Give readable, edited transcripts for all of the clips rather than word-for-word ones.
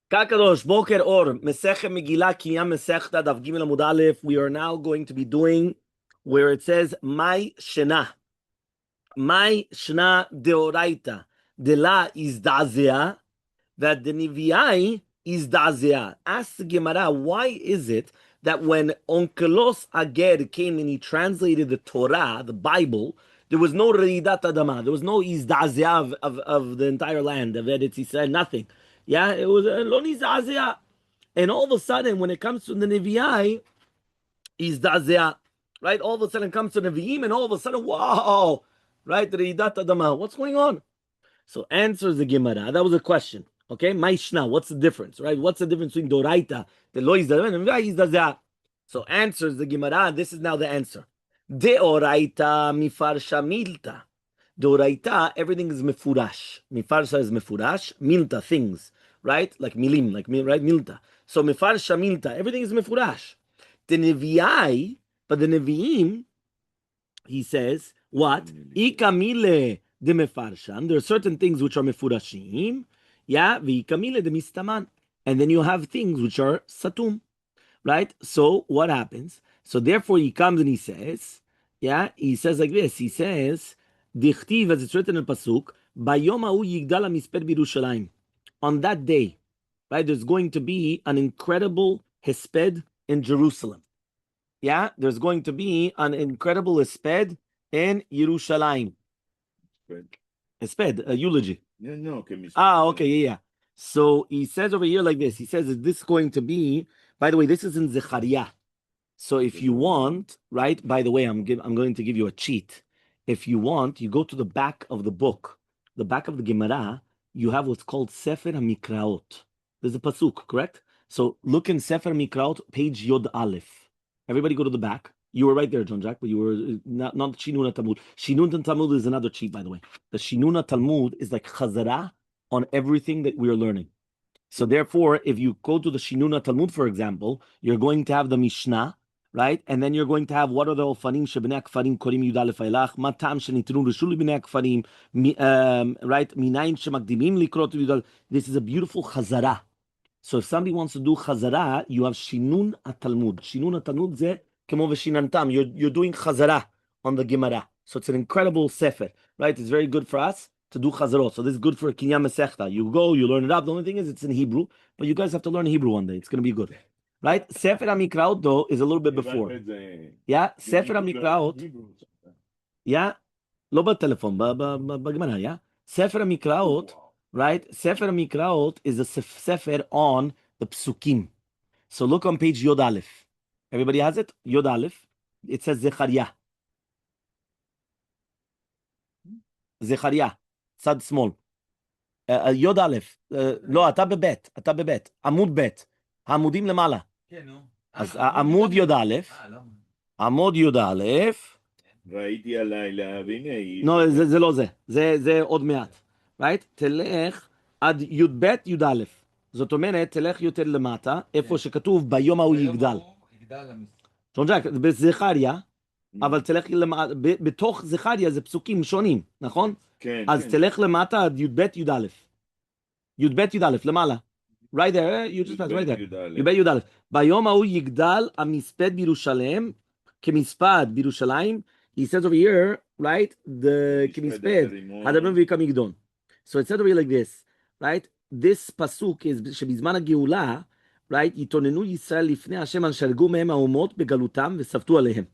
Kakadosh, Boker Or, Mesechet Megillah, Kinyan Masechta, Daf Gimel Amud Aleph. We are now going to be doing where it says, My Shena Deoraita, De La is Dazea, that the Niviai is Dazea. Ask the Gemara, why is it that when Onkelos Ager came and he translated the Torah, the Bible, there was no Reidat Adama, there was no Izdazea of the entire land of Eretz Yisrael, nothing. Yeah, it was Lo Nizazea. And all of a sudden, when it comes to the Nevi'ai, Izdazea. Right? All of a sudden it comes to Nevi'im, and all of a sudden, wow! Right? Reidat Adama. What's going on? So answers the Gemara. That was a question. Okay, Maishna, what's the difference, right? What's the difference between Doraita, the Lo Izdazea? So answers the Gemara. This is now the answer. Deoraita mifarsha milta. Doraita, everything is mefurash. Mifarsha is mefurash. Milta, things, right? Like milim, right? Milta. So mifarsha milta, everything is mefurash. The Nevi'ai, but the Nevi'im, he says, what? Ikamile de mefarshan. There are certain things which are mefurashim. Yeah, v'ikamile de mistaman. And then you have things which are satum. Right? So what happens? So therefore he comes and he says, yeah, he says like this. He says, Dichtiv, as it's written in Pasuk, Bayom ha'u yigdal hamisped b'Yerushalayim. On that day, right, there's going to be an incredible hesped in Jerusalem. Yeah, there's going to be an incredible hesped in Yerushalayim. Hesped, a eulogy. No, okay, yeah. So he says over here like this. He says, is this going to be, by the way, this is in Zechariah. So if you want, right, by the way, I'm going to give you a cheat. If you want, you go to the back of the book, the back of the Gemara, you have what's called Sefer HaMikraot. There's a pasuk, correct? So look in Sefer HaMikraot, page Yod Aleph. Everybody go to the back. You were right there, John Jack, but you were not Shinuna Talmud. Shinuna Talmud is another cheat, by the way. The Shinuna Talmud is like Chazara on everything that we are learning. So therefore, if you go to the Shinuna Talmud, for example, you're going to have the Mishnah, right? And then you're going to have what are the Ofanim Shebnei Akfarim Korim Yud Aleph Eilach, Matam Shenitru Rishul Bnei Akfarim, right? Minayin Shemakdimim Likrot Yud Aleph. This is a beautiful Chazara. So if somebody wants to do Chazara, you have Shinun Talmud. Shinun Talmud ze kemo v'shinantam. You're doing Chazara on the Gemara. So it's an incredible sefer, right? It's very good for us to do Chazarot. So this is good for Kinyan Masechta. You go, you learn it up. The only thing is it's in Hebrew, but you guys have to learn Hebrew one day. It's going to be good. Right? Sefer HaMikraot, though, is a little bit before. Yeah? Sefer HaMikraot. Yeah? לא בטלפון, בגמרא, yeah? Sefer HaMikraot, right? Sefer HaMikraot is a sefer on the psukim. So look on page Yod Aleph. Everybody has it? Yod Aleph. It says Zechariah. Zechariah. צד שמאל. יוד א', לא, אתה בבית, עמוד ב', העמודים למעלה. כן, נו. אז עמוד יוד א', עמוד יוד א', ראיתי הלילה, והנה... לא, זה לא זה, זה עוד מעט. right? תלך עד יוד ב' יוד א'. זאת אומרת, תלך יותר למטה, איפה שכתוב ביום ההוא יגדל. ג'ק, בזכריה, אבל תלך בתוך זכריה זה פסוקים שונים, נכון? כן. אז תלך למטה עד י"ב י"א. י"ב י"א, למעלה. right there, you just pass right there. י"ב י"א. ביום ההוא יגדל המספד בירושלים, כמספד בירושלים. He says over here, right, the כמספד, הדברים ויקם יגדון. So it says over here like this, right? This pasuk is שבזמן הגאולה, right, יתוננו ישראל לפני השם על שרגו מהם האומות בגלותם וסבתו עליהם.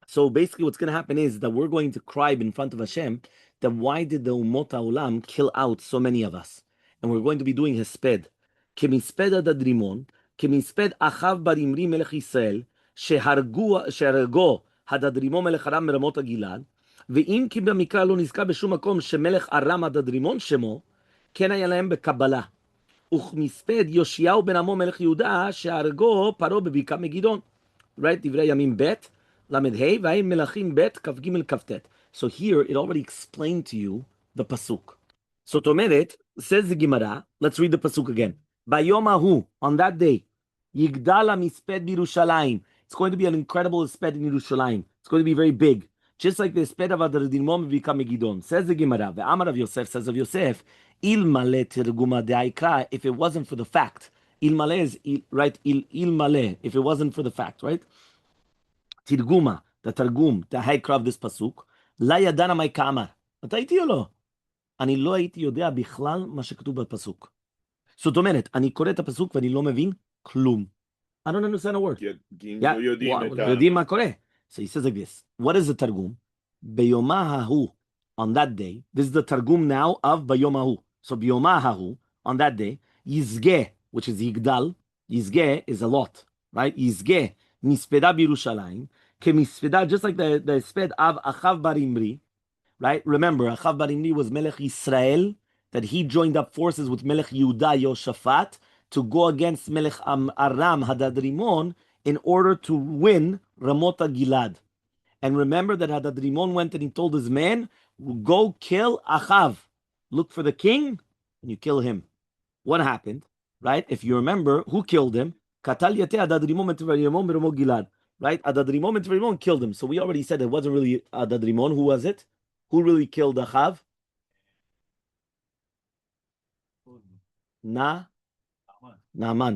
So basically what's going to happen is that we're going to cry in front of Hashem that why did the Umot HaOlam kill out so many of us? And we're going to be doing Hesped. כמספד הדדרימון, כמספד אחאב בר אמרי מלך ישראל, שהרגו הדדרימון מלך ארם מרמות הגלעד, ואם כי במקרא לא נזכר בשום מקום שמלך ארם הדדרימון שמו, כן היה להם בקבלה. וכמספד יאשיהו בן עמו מלך יהודה, שהרגו פרעה בבקעה מגידון. right? דברי ימים ב' למד ה' והאם מלכים ב' כ"ג כ"ט. So here it already explained to you the pasuk. זאת אומרת, says the Gemara, let's read the pasuk again. ביום ההוא, on that day, יגדל המספד בירושלים. It's going to be an incredible hesped in Yerushalayim. It's going to be very big. Just like the hesped of Adadrimon v'Vika Megidon. Says the Gemara, ve'amar of Yosef, says of Yosef, Ilmaleh tirguma de'aikra, if it wasn't for the fact. Ilmaleh is, right, ilmaleh, if it wasn't for the fact, right? Tirguma, the targum, the haikra of this pasuk, la yadana mai ka'amar. אתה איתי או לא? אני לא הייתי יודע בכלל מה שכתוב בפסוק. זאת אומרת, אני קורא את הפסוק ואני לא מבין כלום. I don't understand a word. כי לא יודעים את לא יודעים מה קורה. So he says like this, what is the targum? ביומה ההוא, on that day, this is the targum now of ביום ההוא. So ביומה ההוא, on that day, יזגה, which is יגדל, יזגה is a lot, right? יזגה, מספדה בירושלים, כמספדה, just like the הספד of אחאב בר אמרי, right? Remember, Achav bar Imri was Melech Yisrael, that he joined up forces with Melech Yehuda Yoshaphat to go against Melech Aram Hadad Rimon in order to win Ramota Gilad. And remember that Hadad Rimon went and he told his man, go kill Achav. Look for the king and you kill him. What happened? Right? If you remember, who killed him? Katal Yate Hadad Rimon Metivariamon Beromo Gilad. Right? Hadad Rimon Metivariamon killed him. So we already said it wasn't really Hadad Rimon. Who was it? Who really killed Achav? Naaman.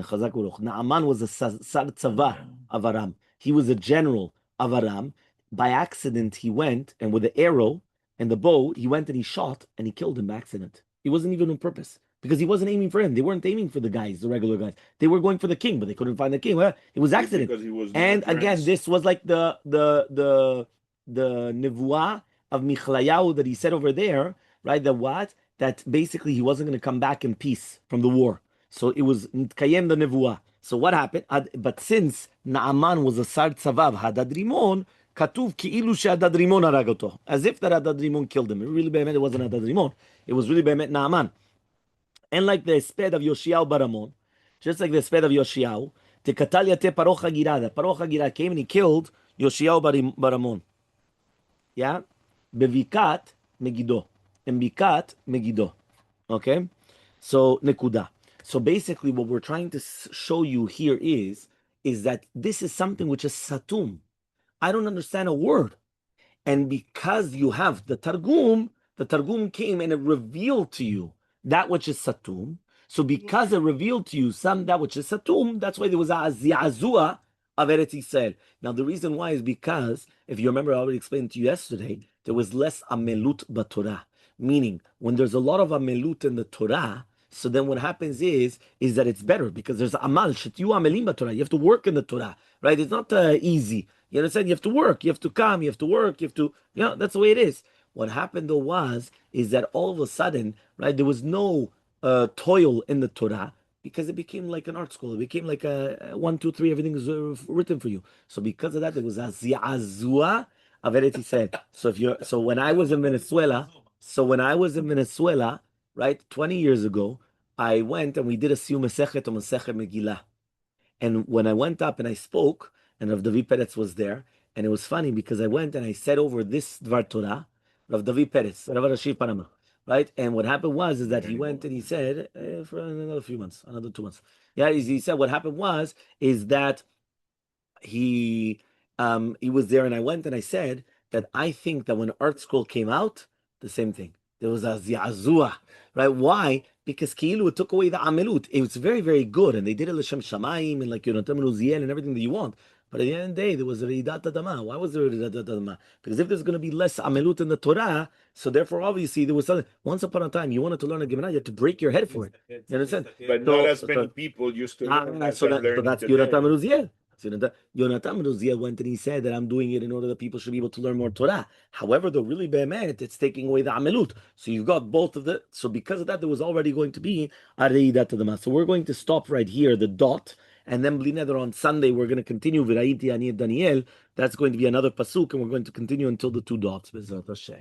Chazak uruch. Naaman was a sar tzava of Aram. He was a general of Aram. By accident, he went and with the arrow and the bow, he went and he shot and he killed him by accident. It wasn't even on purpose because he wasn't aiming for him. They weren't aiming for the guys, the regular guys. They were going for the king, but they couldn't find the king. Well, it was accident. Because he was and again, this was like the nevuah of Michlayahu that he said over there, right? That what? That basically he wasn't going to come back in peace from the war. So it was Kayem the Nevuah. So what happened? But since Naaman was a Sar Tzavav, Hadad Rimon, Katuv Ki'ilu Hadad Rimon Aragato. As if that Hadad Rimon killed him. It really behemet, it wasn't Hadad Rimon. It was really behemet Naaman. And like the sped of Yoshiyahu Baramon, just like the sped of Yoshiyahu, Tekatal Yate Paro Chagira. That Paro Chagira came and he killed Yoshiyahu Baramon. Yeah? Bevikat Megiddo. And Bikat Megiddo. Okay? So, Nekuda. So basically what we're trying to show you here is that this is something which is satum. I don't understand a word. And because you have the Targum came and it revealed to you that which is satum. So because it revealed to you that which is satum, that's why there was a zi'azua of Eretz Yisrael. Now the reason why is because, if you remember, I already explained to you yesterday, there was less amelut b'Torah. Meaning, when there's a lot of amelut in the Torah, so then what happens is that it's better because there's amal, shetiu amelim b'Torah. You have to work in the Torah, right? It's not easy. You understand? You have to work. You have to come. You have to work. You have to, that's the way it is. What happened though is that all of a sudden, right, there was no toil in the Torah because it became like an art school. It became like a 1, 2, 3, everything is written for you. So because of that, there was a zi'azua of Eretz Yisrael. So when I was in Venezuela, right, 20 years ago, I went and we did a siyum Masechta on Masechta Meguila. And when I went up and I spoke, and Rav David Peretz was there, and it was funny because I went and I said over this Dvar Torah, Rav David Peretz, Rav Rashi Panama, right? And what happened is that he went and he said, for another few months, another 2 months. Yeah, he said what happened is that he was there and I went and I said that I think that when Art School came out, the same thing. There was a zi'azua, right? Why? Because Ki'ilu took away the amelut. It was very, very good, and they did it l'shem shamayim and like Oziel and everything that you want. But at the end of the day, there was a reidat adama. Why was there a reidat adama? Because if there's going to be less amelut in the Torah, so therefore obviously there was something. Once upon a time, you wanted to learn a Gemara, you had to break your head for it. You understand? But not as many people used to learn. So that's Yonatan Oziel. Yonatan Oziel went and he said that I'm doing it in order that people should be able to learn more Torah. However, though, really be'emet, it's taking away the amelut. So you've got both of the. So because of that, there was already going to be a reidat adama. So we're going to stop right here, the dot, and then bli neder on Sunday we're going to continue v'ra'iti ani et Daniel. That's going to be another pasuk, and we're going to continue until the 2 dots. B'ezrat Hashem.